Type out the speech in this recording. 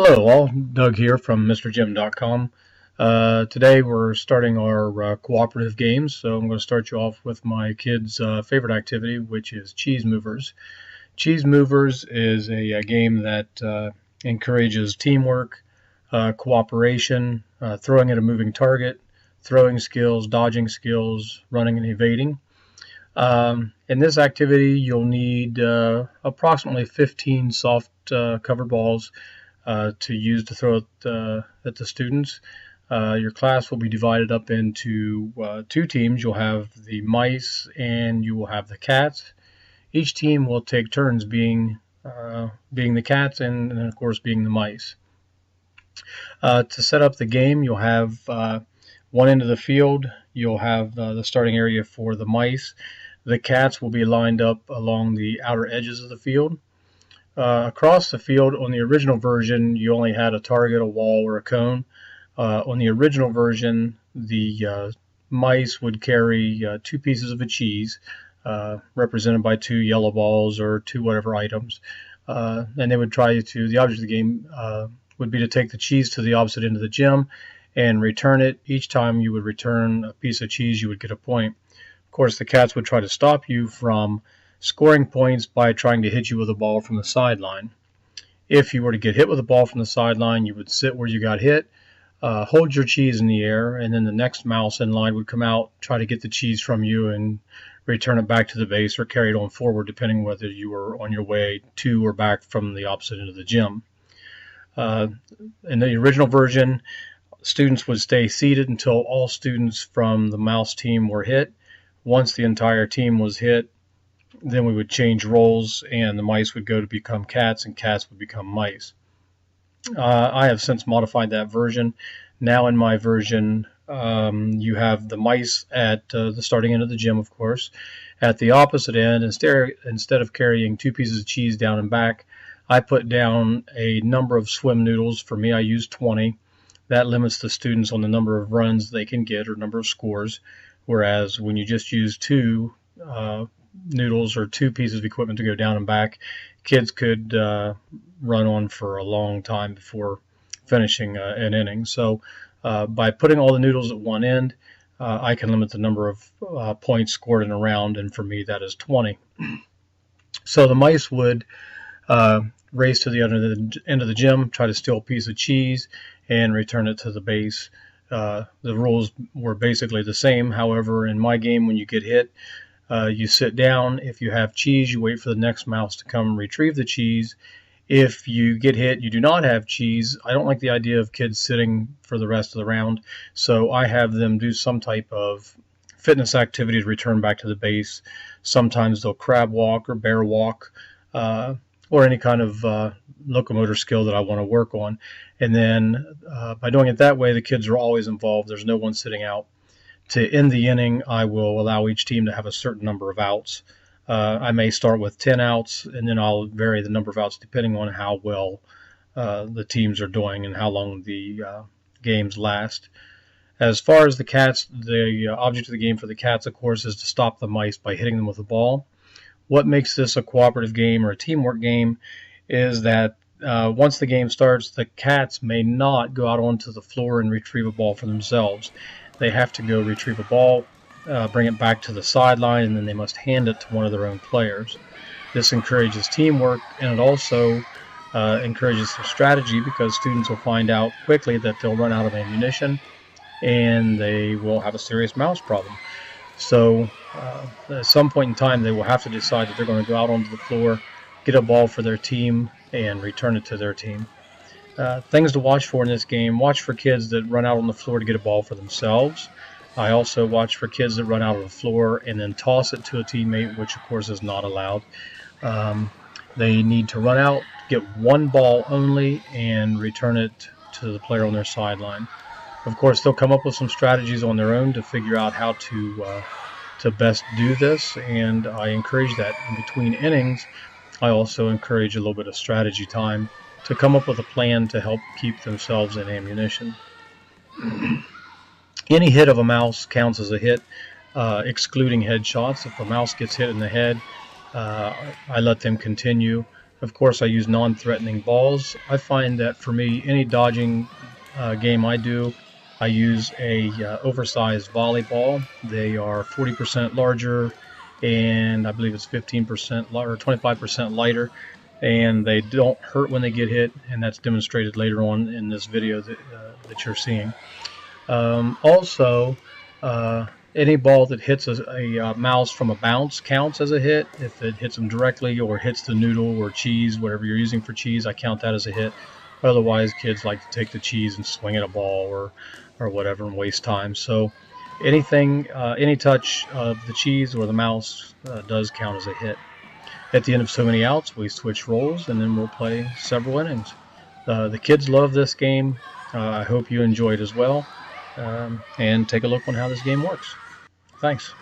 Hello all, Doug here from MrGym.com. Today we're starting our cooperative games, so I'm going to start you off with my kids' favorite activity, which is cheese movers. Cheese movers is a game that encourages teamwork, cooperation, throwing at a moving target, throwing skills, dodging skills, running and evading. In this activity, you'll need approximately 15 soft covered balls to use to throw at the students. Your class will be divided up into two teams. You'll have the mice and you will have the cats. Each team will take turns being the cats and of course being the mice. To set up the game, you'll have one end of the field. You'll have the starting area for the mice. The cats will be lined up along the outer edges of the field. Across the field, on the original version, you only had a target, a wall, or a cone. On the original version, the mice would carry two pieces of a cheese, represented by two yellow balls or two whatever items. And they would try to, the object of the game would be to take the cheese to the opposite end of the gym and return it. Each time you would return a piece of cheese, you would get a point. Of course, the cats would try to stop you from scoring points by trying to hit you with a ball from the sideline. If you were to get hit with a ball from the sideline, you would sit where you got hit, hold your cheese in the air, and then the next mouse in line would come out, try to get the cheese from you and return it back to the base or carry it on forward, depending whether you were on your way to or back from the opposite end of the gym. In the original version, students would stay seated until all students from the mouse team were hit. Once the entire team was hit, then we would change roles and the mice would go to become cats and cats would become mice. I have since modified that version. Now in my version, you have the mice at the starting end of the gym, of course. At the opposite end, instead of carrying two pieces of cheese down and back, I put down a number of swim noodles. For me, I use 20. That limits the students on the number of runs they can get or number of scores, whereas when you just use two noodles or two pieces of equipment to go down and back, kids could run on for a long time before finishing an inning. So by putting all the noodles at one end, I can limit the number of points scored in a round, and for me that is 20. So the mice would race to the other end of the gym, try to steal a piece of cheese and return it to the base. The rules were basically the same. However, in my game, when you get hit, you sit down. If you have cheese, you wait for the next mouse to come retrieve the cheese. If you get hit, you do not have cheese. I don't like the idea of kids sitting for the rest of the round, so I have them do some type of fitness activity to return back to the base. Sometimes they'll crab walk or bear walk, or any kind of locomotor skill that I want to work on. And then by doing it that way, the kids are always involved. There's no one sitting out. To end the inning, I will allow each team to have a certain number of outs. I may start with 10 outs, and then I'll vary the number of outs depending on how well the teams are doing and how long the games last. As far as the cats, the object of the game for the cats, of course, is to stop the mice by hitting them with a ball. What makes this a cooperative game or a teamwork game is that once the game starts, the cats may not go out onto the floor and retrieve a ball for themselves. They have to go retrieve a ball, bring it back to the sideline, and then they must hand it to one of their own players. This encourages teamwork, and it also encourages some strategy, because students will find out quickly that they'll run out of ammunition and they will have a serious mouse problem. So at some point in time, they will have to decide that they're going to go out onto the floor, get a ball for their team, and return it to their team. Things to watch for in this game: watch for kids that run out on the floor to get a ball for themselves. I also watch for kids that run out on the floor and then toss it to a teammate, which of course is not allowed. They need to run out, get one ball only, and return it to the player on their sideline. Of course, they'll come up with some strategies on their own to figure out how to best do this, and I encourage that. In between innings, I also encourage a little bit of strategy time to come up with a plan to help keep themselves in ammunition. Any hit of a mouse counts as a hit, excluding headshots. If a mouse gets hit in the head, I let them continue. Of course, I use non-threatening balls. I find that for me, any dodging game I do, I use a oversized volleyball. They are 40% larger, and I believe it's 15% or 25% lighter, and they don't hurt when they get hit, and that's demonstrated later on in this video that you're seeing. Also, any ball that hits a mouse from a bounce counts as a hit. If it hits them directly or hits the noodle or cheese, whatever you're using for cheese, I count that as a hit. Otherwise, kids like to take the cheese and swing at a ball or whatever and waste time. So anything, any touch of the cheese or the mouse does count as a hit. At the end of so many outs, we switch roles and then we'll play several innings. The kids love this game. I hope you enjoy it as well. And take a look on how this game works. Thanks.